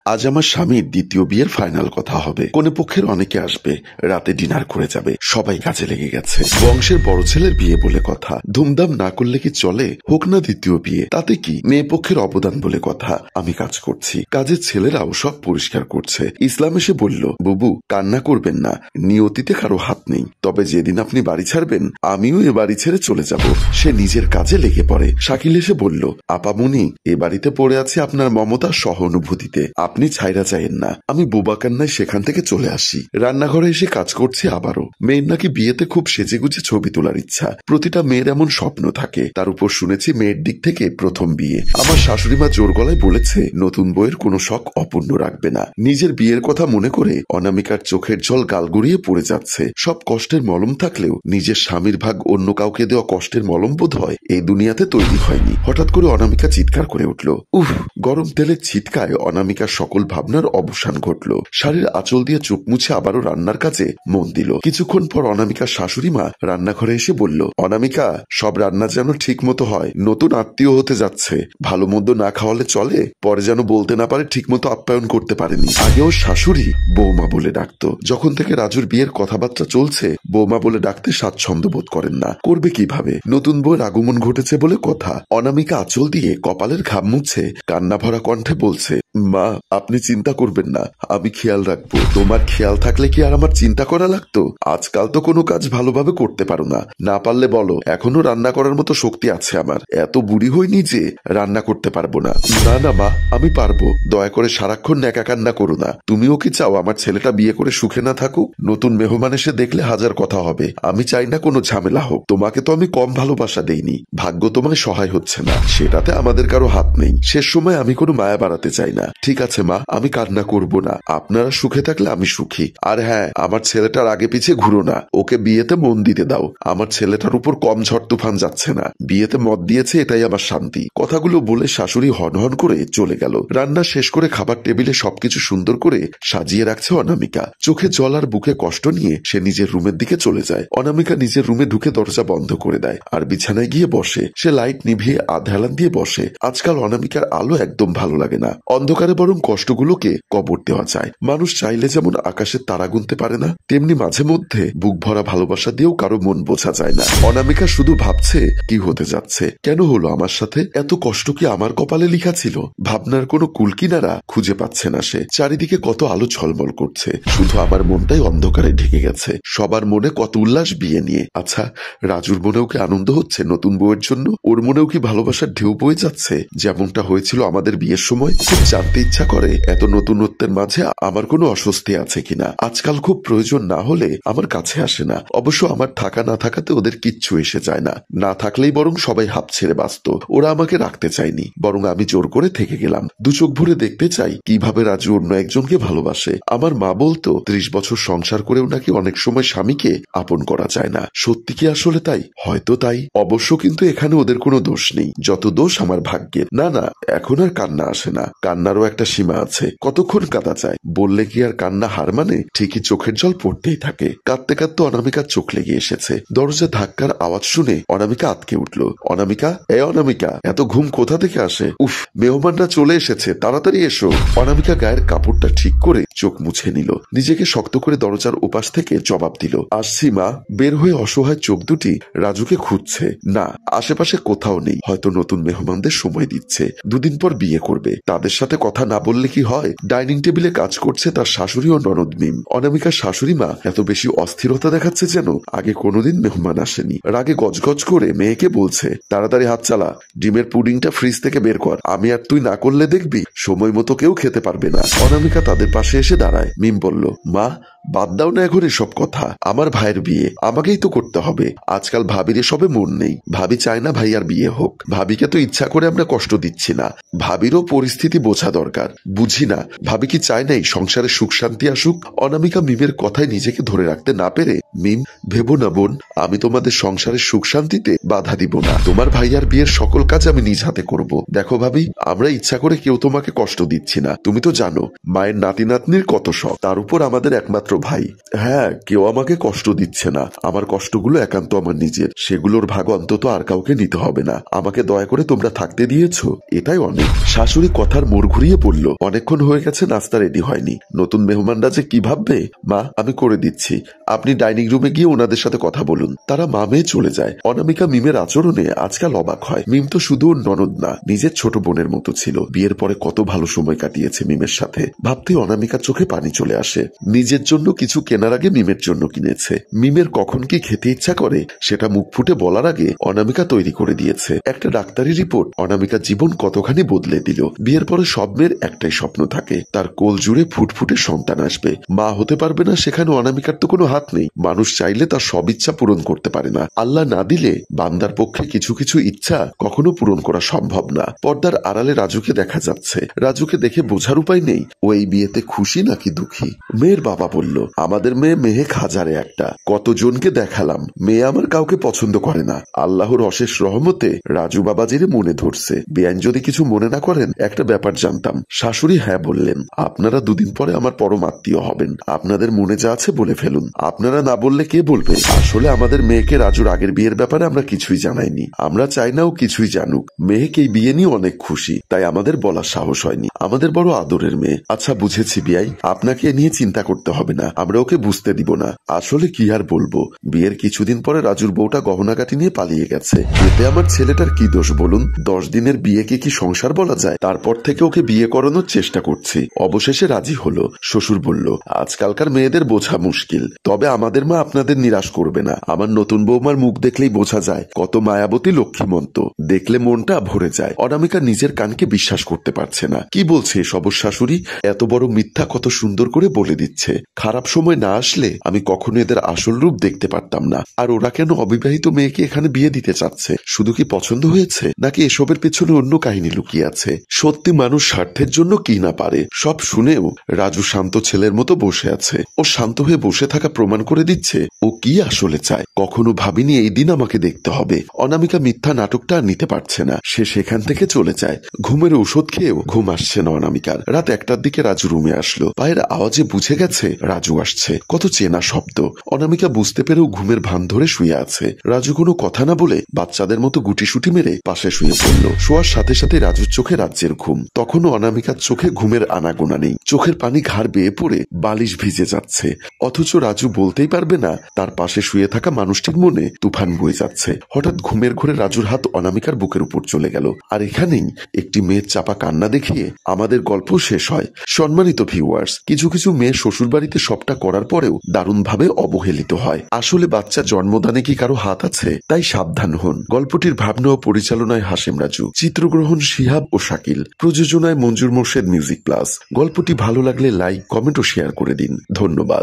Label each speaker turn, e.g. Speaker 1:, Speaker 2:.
Speaker 1: আজ আমার স্বামীর দ্বিতীয় বিয়ের ফাইনাল কথা হবে। কনে পক্ষের অনেকে আসবে, রাতে ডিনার করে যাবে, সবাই কাজে লেগে গেছে। বংশের বড় ছেলের বিয়ে বলে কথা, ধুমধাম না করলে কি চলে? হোক না দ্বিতীয় বিয়ে, তাতে কি? মেয়ে পক্ষের অবদান বলে কথা। আমি কাজ করছি, কাজের ছেলেরাও সব পরিষ্কার করছে। ইসলাম এসে বলল, বুবু কান্না করবেন না, নিয়তিতে কারো হাত নেই, তবে যেদিন আপনি বাড়ি ছাড়বেন আমিও এ বাড়ি ছেড়ে চলে যাব। সে নিজের কাজে লেগে পড়ে। শাকিল এসে বলল, আপামনি এ বাড়িতে পড়ে আছে আপনার মমতা সহানুভূতিতে, আপনি ছাইরা চাইেন না। আমি বোবা কান্নায় সেখান থেকে চলে আসি। রান্নাঘরে এসে কাজ করছি আবারও। মেয়ের নাকি বিয়েতে খুব সেজেগুজে ছবি তোলার ইচ্ছা। প্রতিটা মেয়ের এমন স্বপ্ন থাকে, তার উপর শুনেছি মেয়ের দিক থেকে প্রথম বিয়ে। আমার শাশুড়িমা জোর গলায় বলেছে নতুন বইয়ের কোনো শখ অপূর্ণ রাখবে না। নিজের বিয়ের কথা মনে করে অনামিকার চোখের জল গাল গড়িয়ে পড়ে যাচ্ছে। সব কষ্টের মলম থাকলেও নিজের স্বামীর ভাগ অন্য কাউকে দেওয়া কষ্টের মলম বোধ হয় এই দুনিয়াতে তৈরি হয়নি। হঠাৎ করে অনামিকা চিৎকার করে উঠল। উফ! গরম তেলের ছিটকায় অনামিকার সকল ভাবনার অবসান ঘটল। শাড়ির আঁচল দিয়ে চোখ মুছে আবারও রান্নার কাজে মন দিল। কিছুক্ষণ পর অনামিকার শাশুড়ি মা রান্নাঘরে এসে বলল, অনামিকা সব রান্না যেন ঠিক মতো হয়, নতুন আত্মীয় হতে যাচ্ছে, ভালো মন্দ না খাওয়ালে চলে, পরে যেন বলতে না পারে ঠিক মতো আপ্যায়ন করতে পারেনি। আগেও শাশুড়ি বৌমা বলে ডাকতো, যখন থেকে রাজুর বিয়ের কথাবার্তা চলছে বৌমা বলে ডাকতে স্বাচ্ছন্দ্য বোধ করেন না। করবে কিভাবে? নতুন বউয়ের আগমন ঘটেছে বলে কথা। অনামিকা আঁচল দিয়ে কপালের ঘাম মুছে কান্না ভরা কণ্ঠে বলছে, মা আপনি চিন্তা করবেন না, আমি খেয়াল রাখবো। তোমার খেয়াল থাকলে কি আর আমার চিন্তা করা লাগতো? আজকাল তো কোনো কাজ ভালোভাবে করতে পারো না, না পারলে বলো, এখনো রান্না করার মতো শক্তি আছে আমার। এত বুড়ি হইনি যে রান্না করতে পারবো না। না না মা, আমি পারবো, দয়া করে সারাক্ষণ ন্যাকা কান্না করো না। তুমিও কি চাও আমার ছেলেটা বিয়ে করে সুখে না থাকুক? নতুন মেহমান এসে দেখলে হাজার কথা হবে। আমি চাই না কোনো ঝামেলা হোক। তোমাকে তো আমি কম ভালোবাসা দেইনি, ভাগ্য তোমায় সহায় হচ্ছে না, সেটাতে আমাদের কারো হাত নেই। শেষ সময় আমি কোনো মায়া বাড়াতে চাই না। ঠিক আছে মা, আমি কান্না করব না, আপনারা সুখে থাকলে আমি সুখী। আর হ্যাঁ, আমার ছেলেটার আগে পিছে ঘুরো না, ওকে বিয়েতে মন দিতে দাও। আমার ছেলেটার উপর কম ঝড় তুফান যাচ্ছে না, বিয়েতে মত দিয়েছে এটাই আমার শান্তি। কথাগুলো বলে শাশুড়ি হনহন করে চলে গেল। রান্না শেষ করে খাবার টেবিলে সবকিছু সুন্দর করে সাজিয়ে রাখছে অনামিকা। চোখে জল আর বুকে কষ্ট নিয়ে সে নিজের রুমের দিকে চলে যায়। অনামিকা নিজের রুমে ঢুকে দরজা বন্ধ করে দেয় আর বিছানায় গিয়ে বসে। সে লাইট নিভিয়ে আধ হেলান দিয়ে বসে। আজকাল অনামিকার আলো একদম ভালো লাগে না। অন্ধকারে বরং কষ্টগুলোকে কবর দেওয়া যায়। মানুষ চাইলে যেমন আকাশের তারা গুনতে পারে না, তেমনি মাঝে মধ্যে বুক ভরা ভালোবাসা দিয়েও কারো মন বোঝা যায় না। অনামিকা শুধু ভাবছে কি হতে যাচ্ছে, কেন হলো আমার সাথে? এত কষ্ট কি আমার কপালে লিখা ছিল? ভাবনার কোনো কুলকিনারা খুঁজে পাচ্ছে না সে। চারিদিকে কত আলো ঝলমল করছে, শুধু আমার মনটাই অন্ধকারে ঢেকে গেছে। সবার মনে কত উল্লাস বিয়ে নিয়ে। আচ্ছা, রাজুর মনেও কি আনন্দ হচ্ছে নতুন বউয়ের জন্য? ওর মনেও কি ভালোবাসার ঢেউ বয়ে যাচ্ছে যেমনটা হয়েছিল আমাদের বিয়ের সময়? খুব জানতে ইচ্ছা করে এত নতুনত্বের মাঝে আমার কোনো অস্বস্তি আছে কিনা। আজকাল খুব প্রয়োজন না হলে আমার কাছে আসে না। অবশ্য আমার থাকা না থাকাতে ওদের কিচ্ছু এসে যায় না। না থাকলেই বরং সবাই হাঁপ ছেড়ে বাঁচত। ওরা আমাকে রাখতে চায়নি, বরং আমি জোর করে থেকে গেলাম। দু চোখ ভরে দেখতে চাই কিভাবে রাজু অন্য একজনকে ভালোবাসে। আমার মা বলতো 30 বছর সংসার করেও নাকি অনেক সময় স্বামীকে আপন করা যায় না। সত্যি কি আসলে তাই? হয়তো তাই। অবশ্য কিন্তু এখানে ওদের কোনো দোষ নেই, যত দোষ আমার ভাগ্যের। না না, এখন আর কান্না আসে না। কান্নারও একটা সীমা আছে। কতক্ষণ কাঁদা যায়? বললে কি আর কান্না হার মানে? ঠিকই চোখের জল পড়তেই থাকে। কাঁদতে কাঁদতে অনামিকার চোখ লেগে এসেছে। দরজা ধাক্কার আওয়াজ শুনে অনামিকা আটকে উঠল। অনামিকা, অনামিকা, এত ঘুম কোথা থেকে আসে? উফ, মেহমানরা চলে এসেছে, তাড়াতাড়ি এসো। অনামিকা গায়ের কাপড়টা ঠিক করে চোখ মুছে নিল। নিজেকে শক্ত করে দরজার ওপাশ থেকে জবাব দিল, আসছি মা। বের হয়ে অসহায় চোখ দুটি রাজুকে খুঁজছে। না, আশেপাশে কোথাও নেই। হয়তো নতুন মেহমানদের সময় দিচ্ছে। দুদিন পর বিয়ে করবে, তাদের সাথে কথা না বললে কি হয়? ডাইনিং টেবিলে কাজ করছে তার শাশুড়ি ও ননদ মিম। অনামিকার শাশুড়ি মা এত বেশি অস্থিরতা দেখাচ্ছে যেন আগে কোনোদিন মেহমান আসেনি। রাগে গজগজ করে মেয়েকে বলছে, তাড়াতাড়ি হাত চালা, ডিমের পুডিংটা ফ্রিজ থেকে বের কর। আমি আর তুই না করলে দেখবি সময় মতো কেউ খেতে পারবে না। অনামিকা তাদের পাশে এসে দাঁড়ায়। মিম বলল, মা বাদ দাও না এখন এসব কথা। আমার ভাইয়ের বিয়ে আমাকেই তো করতে হবে। আজকাল ভাবির এসবে মন নেই। ভাবি চায় না ভাইয়ার বিয়ে হোক। ভাবিকে তো ইচ্ছা করে আমরা কষ্ট দিচ্ছি না। ভাবিরও পরিস্থিতি বোঝা দরকার। বুঝি না ভাবি কি চায় না এই সংসারে সুখ শান্তি আসুক? অনামিকা মিমের কথায় নিজেকে ধরে রাখতে না পেরে, মিম ভেবো না বোন, আমি তোমাদের সংসারের সুখ শান্তিতে বাধা দিব না। তোমার ভাইয়ার বিয়ের সকল কাজ আমি নিজ হাতে করব। দেখো ভাবি, আমরা ইচ্ছা করে কেউ তোমাকে কষ্ট দিচ্ছি না। তুমি তো জানো মায়ের নাতি নাতনির কত শখ, তার উপর আমাদের একমাত্র ভাই। হ্যাঁ, কেউ আমাকে কষ্ট দিচ্ছে না, আমার কষ্টগুলো একান্ত আমার নিজের, সেগুলোর ভাগ অন্তত আর কাউকে নিতে হবে না। আমাকে দয়া করে তোমরা থাকতে দিয়েছো, এটাই অনেক। শাশুড়ি কথার মোড় ঘুরিয়ে বলল, অনেকক্ষণ হয়ে গেছে, নাস্তা রেডি হয়নি, নতুন মেহমানরা যে কি ভাববে। মা, আমি করে দিচ্ছি, আপনি ডাইনিং রুমে গিয়ে ওনাদের সাথে কথা বলুন। তারা মা মেয়ে চলে যায়। অনামিকা মিমের আচরণে আজকাল অবাক হয়। মিম তো শুধু ওর ননদ না, নিজের ছোট বোনের মতো ছিল। বিয়ের পরে কত ভালো সময় কাটিয়েছে মিমের সাথে, ভাবতে অনামিকার চোখে পানি চলে আসে। নিজের জন্য কিছু কেনার আগে মিমের জন্য কিনেছে। মিমের কখন কি খেতে ইচ্ছা করে সেটা মুখ ফুটে বলার আগে অনামিকা তৈরি করে দিয়েছে একটা ডাক্তারি রিপোর্ট। অনামিকার জীবন কতখানি বদলে দিল। বিয়ের পরে সব মেয়ের একটাই স্বপ্ন থাকে, তার কোল জুড়ে ফুটফুটে সন্তান আসবে। মা হতে পারবে না সেখানে অনামিকার তো কোনো হাত নেই। মানুষ চাইলে তার সব ইচ্ছা পূরণ করতে পারে না, আল্লাহ না দিলে বান্দার পক্ষে কিছু কিছু ইচ্ছা কখনো পূরণ করা সম্ভব না। পর্দার আড়ালে রাজুকে দেখা যাচ্ছে। রাজুকে দেখে বোঝার উপায় নেই ও এই বিয়েতে খুশি নাকি দুঃখী। মেয়ের বাবা বলল, আমাদের মেয়ে মেহেক হাজারে একটা, কতজনকে দেখালাম, মেয়ে আমার কাউকে পছন্দ করে না। আল্লাহর অশেষ রহমতে রাজু বাবাজিরে মনে ধরছে। বেআইন যদি কিছু মনে না করেন, একটা ব্যাপার জানতাম। শাশুড়ি হ্যাঁ বললেন, আপনারা দুদিন পরে আমার পরম আত্মীয় হবেন, আপনাদের মনে যা আছে বলে ফেলুন। আপনারা না বললে কে বলবে? আসলে আমাদের মেয়েকে রাজুর আগের বিয়ের ব্যাপারে আমরা কিছুই জানাইনি, আমরা চাই না ও কিছুই জানুক। মেহেক এই বিয়ে নিয়ে অনেক খুশি, তাই আমাদের বলার সাহস হয়নি। আমাদের বড় আদরের মেয়ে। আচ্ছা বুঝেছি বিয়াই, আপনাকে নিয়ে চিন্তা করতে হবে না, আমরা ওকে বুঝতে দিব না। আসলে কি আর বলবো, বিয়ের কিছুদিন পরে রাজুর বউটা গহনাগাটি নিয়ে পালিয়ে গেছে, এতে আমার ছেলেটার কি দোষ বলুন? 10 দিনের বিয়েকে কি সংসার বলা যায়? তারপর থেকে ওকে বিয়ে করানোর চেষ্টা করছি, অবশেষে রাজি হলো। শ্বশুর বলল, আজকালকার মেয়েদের বোঝা মুশকিল, তবে আমাদের মা আপনাদের নিরাশ করবে না। আমার নতুন বৌমার মুখ দেখলেই বোঝা যায় কত মায়াবতী লক্ষ্মীমন্ত, দেখলে মনটা ভরে যায়। অনামিকা নিজের কানকে বিশ্বাস করতে পারছে না। কি বলছে সবর শাশুড়ি? এত বড় মিথ্যা কত সুন্দর করে বলে দিচ্ছে। খারাপ সময় না আসলে আমি কখনো এদের আসল রূপ দেখতে পারতাম না। আর ওরা কেন অবিবাহিত মেয়েকে এখানে বিয়ে দিতে চাচ্ছে? শুধু কি পছন্দ হয়েছে, নাকি এসবের পেছনে অন্য কাহিনী লুকিয়ে আছে? সত্যি মানুষ স্বার্থের জন্য কি না পারে। সব শুনেও রাজু শান্ত ছেলের মতো বসে আছে। ও শান্ত হয়ে বসে থাকা প্রমাণ করে দিচ্ছে ও কি আসলে চায়। কখনো ভাবিনি এই দিন আমাকে দেখতে হবে। অনামিকা মিথ্যা নাটকটা আর নিতে পারছে না, সে সেখান থেকে চলে যায়। ঘুমের ওষুধ খেয়েও ঘুম আসছে না অনামিকার। রাত 1টার দিকে রাজু রুমে আসলো। পায়ের আওয়াজে বুঝে গেছে রাজু আসছে। কত চেনা শব্দ। অনামিকা বুঝতে পেরেও ঘুমের ভান ধরে শুয়ে আছে। রাজু কোনো কথা না বলে বাচ্চাদের মতো গুটিসুটি মেরে পাশে শুয়ে পড়ল। শোয়ার সাথে সাথে রাজুর চোখে রাজ্যের ঘুম। তখনও অনামিকার চোখে ঘুমের আনাগোনা নেই। চোখের পানি ঘাড় বেয়ে পড়ে বালিশ ভিজে যাচ্ছে, অথচ রাজু বলতেই পারবে না তার পাশে শুয়ে থাকা মানুষটির মনে তুফান বয়ে যাচ্ছে। হঠাৎ ঘুমের ঘোরে রাজুর হাত অনামিকার বুকের উপর চলে গেল। আর এখানেই একটি মেয়ের চাপা কান্না দেখিয়ে আমাদের গল্প শেষ হয়। সম্মানিত ভিউয়ার্স, কিছু কিছু মেয়ে শ্বশুরবাড়িতে সবটা করার পরেও দারুণভাবে অবহেলিত হয়। আসলে বাচ্চা জন্মদানে কি কারো হাত আছে? তাই সাবধান হন। গল্পটির ভাবনা ও পরিচালনায় হাশেম রাজু, চিত্রগ্রহণ শিহাব ও শাকিল, প্রযোজনায় মঞ্জুর মোর্শেদ মিউজিক প্লাস। গল্পটি ভালো লাগলে লাইক, কমেন্ট ও শেয়ার করে দিন। ধন্যবাদ।